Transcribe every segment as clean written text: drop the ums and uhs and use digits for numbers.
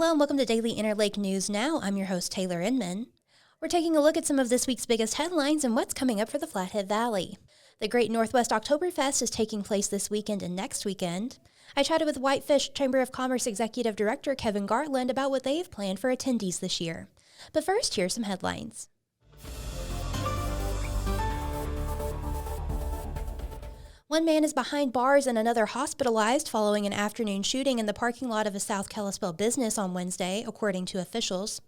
Hello and welcome to Daily Interlake News Now. I'm your host, Taylor Inman. We're taking a look at some of this week's biggest headlines and what's coming up for the Flathead Valley. The Great Northwest Oktoberfest is taking place this weekend and next weekend. I chatted with Whitefish Chamber of Commerce Executive Director Kevin Gartland about what they have planned for attendees this year. But first, here's some headlines. One man is behind bars and another hospitalized following an afternoon shooting in the parking lot of a South Kalispell business on Wednesday, according to officials.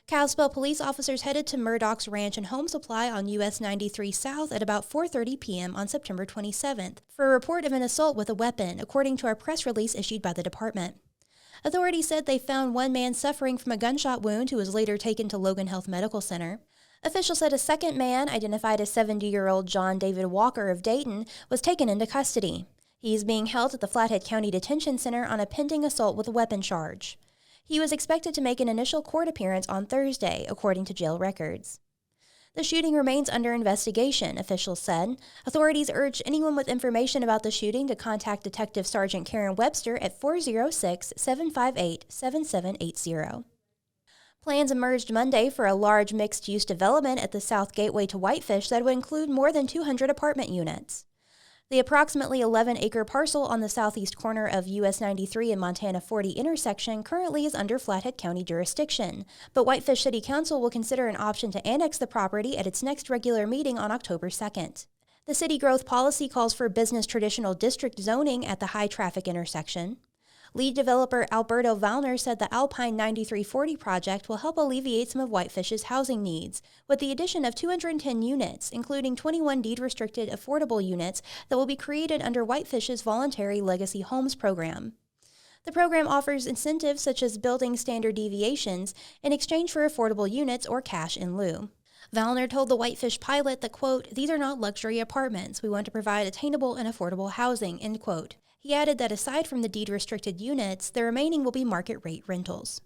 Kalispell police officers headed to Murdoch's Ranch and Home Supply on US 93 South at about 4:30 p.m. on September 27th for a report of an assault with a weapon, according to a press release issued by the department. Authorities said they found one man suffering from a gunshot wound who was later taken to Logan Health Medical Center. Officials said a second man, identified as 70-year-old John David Walker of Dayton, was taken into custody. He is being held at the Flathead County Detention Center on a pending assault with a weapon charge. He was expected to make an initial court appearance on Thursday, according to jail records. The shooting remains under investigation, officials said. Authorities urged anyone with information about the shooting to contact Detective Sergeant Karen Webster at 406-758-7780. Plans emerged Monday for a large mixed-use development at the South Gateway to Whitefish that would include more than 200 apartment units. The approximately 11-acre parcel on the southeast corner of US 93 and Montana 40 intersection currently is under Flathead County jurisdiction, but Whitefish City Council will consider an option to annex the property at its next regular meeting on October 2nd. The city growth policy calls for business traditional district zoning at the high-traffic intersection. Lead developer Alberto Valner said the Alpine 9340 project will help alleviate some of Whitefish's housing needs, with the addition of 210 units, including 21 deed-restricted affordable units that will be created under Whitefish's voluntary Legacy Homes program. The program offers incentives such as building standard deviations in exchange for affordable units or cash in lieu. Valner told the Whitefish pilot that, quote, "These are not luxury apartments. We want to provide attainable and affordable housing," end quote. He added that aside from the deed-restricted units, the remaining will be market-rate rentals.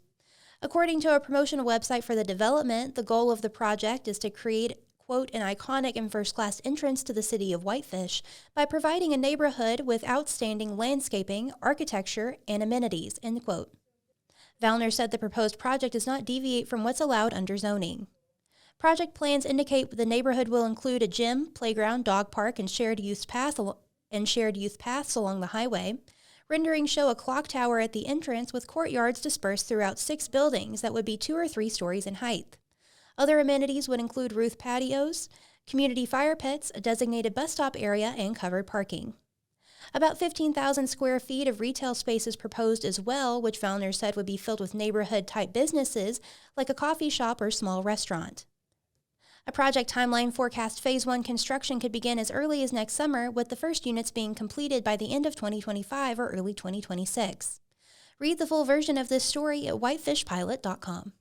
According to a promotional website for the development, the goal of the project is to create, quote, "an iconic and first-class entrance to the city of Whitefish by providing a neighborhood with outstanding landscaping, architecture, and amenities," end quote. Valner said the proposed project does not deviate from what's allowed under zoning. Project plans indicate the neighborhood will include a gym, playground, dog park, and shared youth paths along the highway. Renderings show a clock tower at the entrance with courtyards dispersed throughout 6 buildings that would be 2 or 3 stories in height. Other amenities would include roof patios, community fire pits, a designated bus stop area, and covered parking. About 15,000 square feet of retail space is proposed as well, which Valner said would be filled with neighborhood-type businesses like a coffee shop or small restaurant. A project timeline forecast Phase 1 construction could begin as early as next summer, with the first units being completed by the end of 2025 or early 2026. Read the full version of this story at whitefishpilot.com.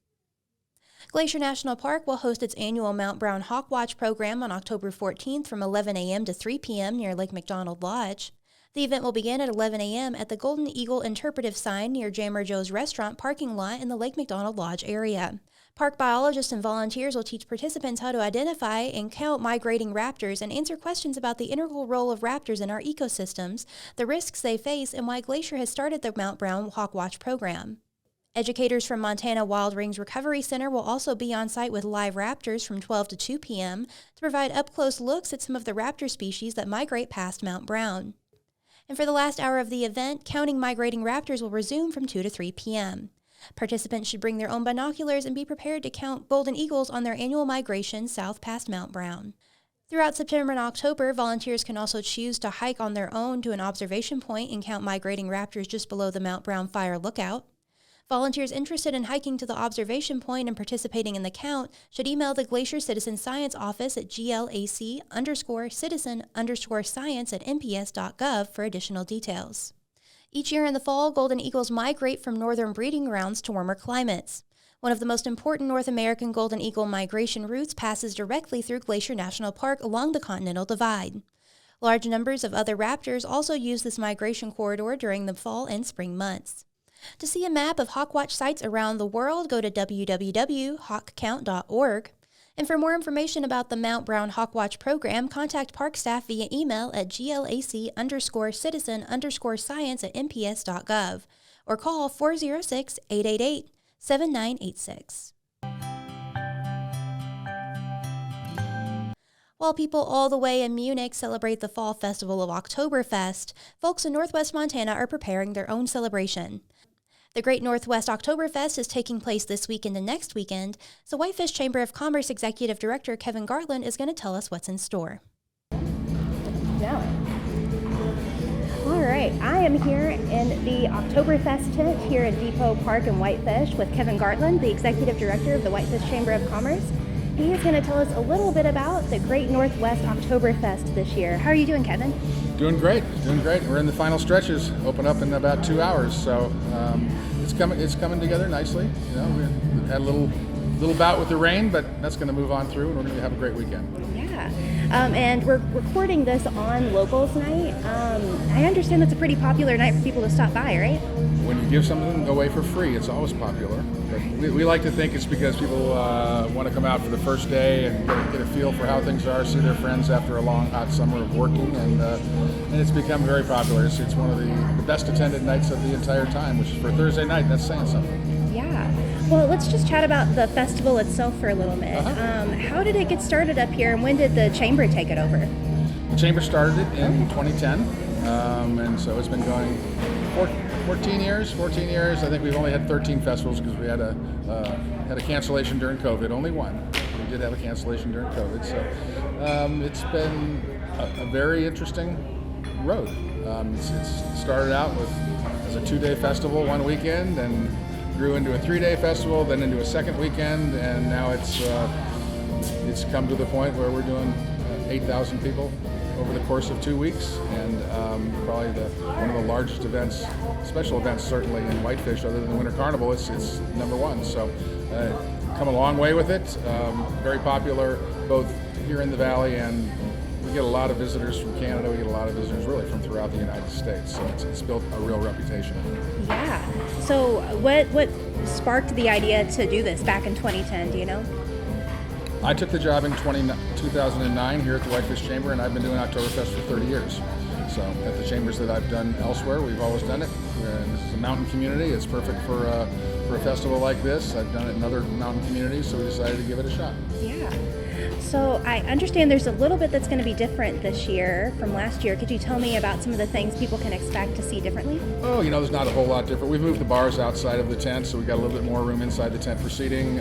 Glacier National Park will host its annual Mount Brown Hawk Watch program on October 14th from 11 a.m. to 3 p.m. near Lake McDonald Lodge. The event will begin at 11 a.m. at the Golden Eagle interpretive sign near Jammer Joe's restaurant parking lot in the Lake McDonald Lodge area. Park biologists and volunteers will teach participants how to identify and count migrating raptors and answer questions about the integral role of raptors in our ecosystems, the risks they face, and why Glacier has started the Mount Brown Hawk Watch program. Educators from Montana Wild Rings Recovery Center will also be on site with live raptors from 12 to 2 p.m. to provide up-close looks at some of the raptor species that migrate past Mount Brown. And for the last hour of the event, counting migrating raptors will resume from 2 to 3 p.m. Participants should bring their own binoculars and be prepared to count golden eagles on their annual migration south past Mount Brown. Throughout September and October, volunteers can also choose to hike on their own to an observation point and count migrating raptors just below the Mount Brown Fire Lookout. Volunteers interested in hiking to the observation point and participating in the count should email the Glacier Citizen Science Office at glac_citizen_science@nps.gov for additional details. Each year in the fall, golden eagles migrate from northern breeding grounds to warmer climates. One of the most important North American golden eagle migration routes passes directly through Glacier National Park along the Continental Divide. Large numbers of other raptors also use this migration corridor during the fall and spring months. To see a map of Hawkwatch sites around the world, go to www.hawkcount.org. And for more information about the Mount Brown Hawkwatch program, contact park staff via email at glac_citizen_science@nps.gov or call 406-888-7986. While people all the way in Munich celebrate the fall festival of Oktoberfest, folks in Northwest Montana are preparing their own celebration. The Great Northwest Oktoberfest is taking place this weekend and next weekend, so Whitefish Chamber of Commerce Executive Director Kevin Garland is going to tell us what's in store. Now, all right, I am here in the Oktoberfest tent here in Depot Park in Whitefish with Kevin Garland, the Executive Director of the Whitefish Chamber of Commerce. He is going to tell us a little bit about the Great Northwest Oktoberfest this year. How are you doing, Kevin? Doing great. We're in the final stretches. Open up in about 2 hours, so it's coming together nicely. You know, we had a little bout with the rain, but that's going to move on through, and we're going to have a great weekend. Yeah, and we're recording this on Locals Night. I understand that's a pretty popular night for people to stop by, right? When you give something away for free, it's always popular. But we like to think it's because people want to come out for the first day and get a feel for how things are, see their friends after a long, hot summer of working, and it's become very popular. It's one of the best attended nights of the entire time, which is for Thursday night. That's saying something. Yeah. Well, let's just chat about the festival itself for a little bit. How did it get started up here, and when did the Chamber take it over? The Chamber started it in 2010, and so it's been going 14 years. I think we've only had 13 festivals because we had a cancellation during COVID. Only one. We did have a cancellation during COVID. So it's been a very interesting road. It's started out as a 2-day festival one weekend, and grew into a 3-day festival, then into a second weekend, and now it's come to the point where we're doing 8,000 people over the course of 2 weeks, and probably one of the largest events, special events certainly in Whitefish, other than the Winter Carnival. It's number one. So come a long way with it. Very popular both here in the Valley, and we get a lot of visitors from Canada. We get a lot of visitors really from throughout the United States. So it's built a real reputation. Yeah. So what sparked the idea to do this back in 2010? Do you know? I took the job in 2009 here at the Whitefish Chamber, and I've been doing Oktoberfest for 30 years. So at the chambers that I've done elsewhere, we've always done it. This is a mountain community. It's perfect for a festival like this. I've done it in other mountain communities, so we decided to give it a shot. Yeah. So I understand there's a little bit that's going to be different this year from last year. Could you tell me about some of the things people can expect to see differently? Oh, there's not a whole lot different. We've moved the bars outside of the tent, so we've got a little bit more room inside the tent for seating.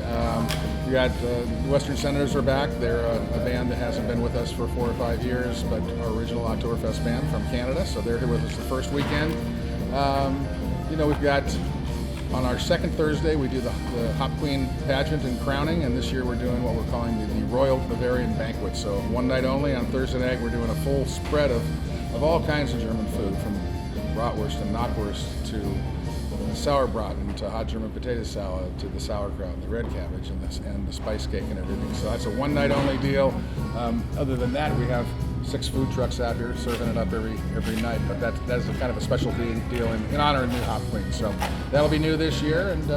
We got the Western Senators are back. They're a band that hasn't been with us for 4 or 5 years, but our original Oktoberfest band from Canada, so they're here with us the first weekend. We've got, on our second Thursday, we do the Hop Queen pageant and crowning, and this year we're doing what we're calling the Royal Bavarian Banquet. So one night only on Thursday night, we're doing a full spread of all kinds of German food, from bratwurst and knockwurst to sauerbraten to hot German potato salad to the sauerkraut and the red cabbage and the spice cake and everything. So that's a one night only deal. Other than that, we have 6 food trucks out here serving it up every night, but that is a kind of a specialty deal in honor of new Hop Queen. So that'll be new this year, and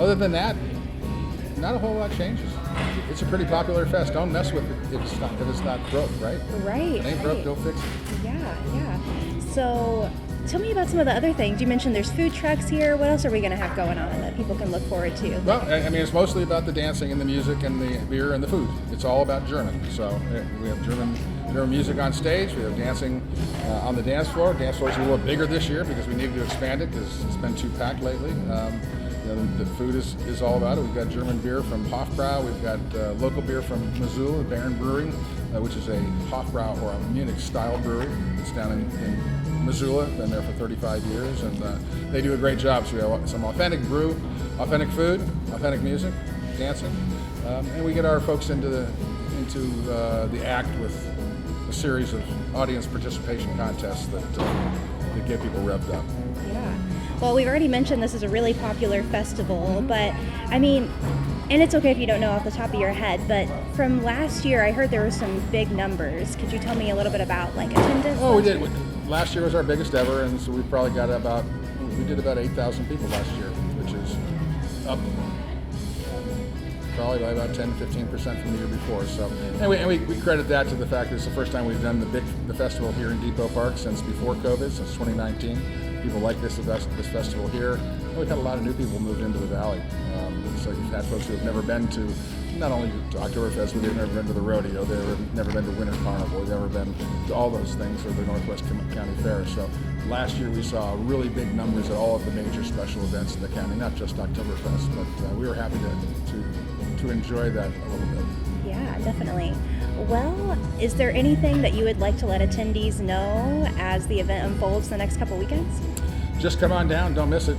other than that, not a whole lot changes. It's a pretty popular fest. Don't mess with it if it's not broke, right? Right. If it ain't broke, don't fix it. Yeah. So tell me about some of the other things. You mentioned there's food trucks here. What else are we going to have going on that people can look forward to? Well, it's mostly about the dancing and the music and the beer and the food. It's all about German. So we have German music on stage. We have dancing on the dance floor. Dance floor is a little bigger this year because we needed to expand it because it's been too packed lately. The food is all about it. We've got German beer from Hofbrau. We've got local beer from Missoula, Baron Brewing, which is a Hofbrau or a Munich-style brewery. It's down in Missoula. Been there for 35 years, and they do a great job. So we have some authentic brew, authentic food, authentic music, dancing, and we get our folks into the act with a series of audience participation contests that get people revved up. Yeah. Well, we've already mentioned this is a really popular festival, but and it's okay if you don't know off the top of your head, but from last year, I heard there were some big numbers. Could you tell me a little bit about attendance? Oh, we did. Last year was our biggest ever, and so we probably got we did about 8,000 people last year, which is up probably by about 10-15% from the year before. So, and we credit that to the fact that it's the first time we've done the festival here in Depot Park since before COVID, since 2019. people like this festival here. And we've had a lot of new people moved into the valley. So you've had folks who have never been to, not only to Oktoberfest, but they've never been to the rodeo, they've never been to Winter Carnival, they've never been to all those things, or the Northwest County Fair. So last year we saw really big numbers at all of the major special events in the county, not just Oktoberfest, but we were happy to enjoy that a little bit. Yeah, definitely. Well, is there anything that you would like to let attendees know as the event unfolds the next couple weekends? Just come on down, don't miss it.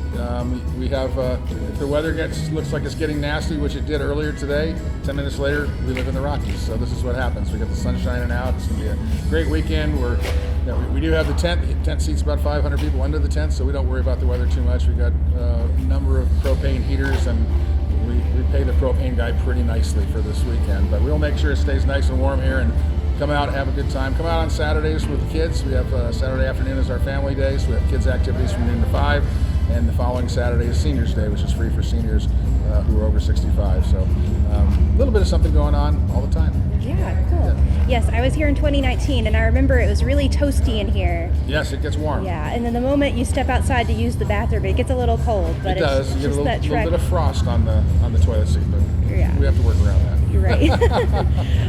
We have, if the weather looks like it's getting nasty, which it did earlier today, 10 minutes later, we live in the Rockies, so this is what happens. We got the sun shining out, it's gonna be a great weekend. We do have the tent. The tent seats about 500 people under the tent, so we don't worry about the weather too much. We got a number of propane heaters, and we pay the propane guy pretty nicely for this weekend, but we'll make sure it stays nice and warm here, and come out, have a good time. Come out on Saturdays with the kids. We have Saturday afternoon is our family day, so we have kids activities from noon to 5, and the following Saturday is Seniors Day, which is free for seniors who are over 65. So a little bit of something going on all the time. Yeah, cool. Yeah. Yes, I was here in 2019, and I remember it was really toasty in here. Yes, it gets warm. Yeah, and then the moment you step outside to use the bathroom, it gets a little cold. But it does. You get a little bit of frost on the toilet seat, but yeah, we have to work around that. You're right.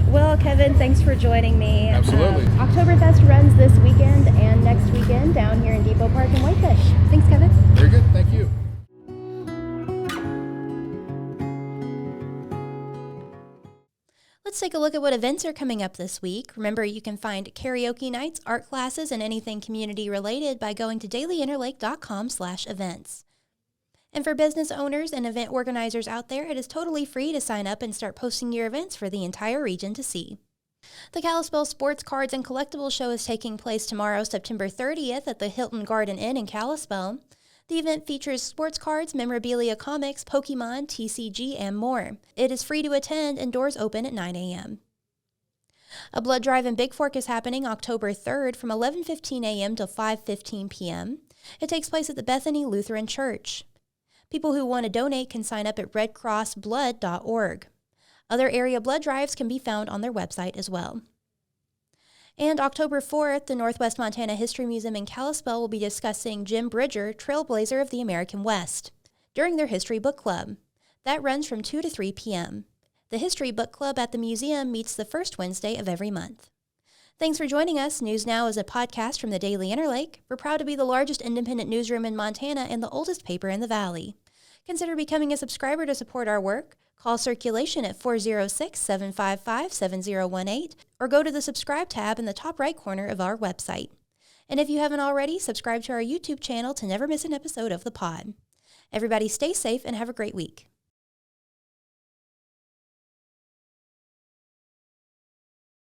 Well, Kevin, thanks for joining me. Absolutely. Oktoberfest runs this weekend and next weekend down here in Depot Park in Whitefish. Thanks, Kevin. Very good. Thank you. Let's take a look at what events are coming up this week. Remember, you can find karaoke nights, art classes, and anything community related by going to dailyinterlake.com/events. And for business owners and event organizers out there, it is totally free to sign up and start posting your events for the entire region to see. The Kalispell Sports Cards and Collectibles Show is taking place tomorrow, September 30th at the Hilton Garden Inn in Kalispell. The event features sports cards, memorabilia, comics, Pokemon, TCG, and more. It is free to attend and doors open at 9 a.m. A blood drive in Big Fork is happening October 3rd from 11:15 a.m. to 5:15 p.m. It takes place at the Bethany Lutheran Church. People who want to donate can sign up at redcrossblood.org. Other area blood drives can be found on their website as well. And October 4th, the Northwest Montana History Museum in Kalispell will be discussing Jim Bridger, Trailblazer of the American West, during their History Book Club. That runs from 2 to 3 p.m. The History Book Club at the museum meets the first Wednesday of every month. Thanks for joining us. News Now is a podcast from the Daily Interlake. We're proud to be the largest independent newsroom in Montana and the oldest paper in the Valley. Consider becoming a subscriber to support our work. Call Circulation at 406-755-7018 or go to the subscribe tab in the top right corner of our website. And if you haven't already, subscribe to our YouTube channel to never miss an episode of the pod. Everybody stay safe and have a great week.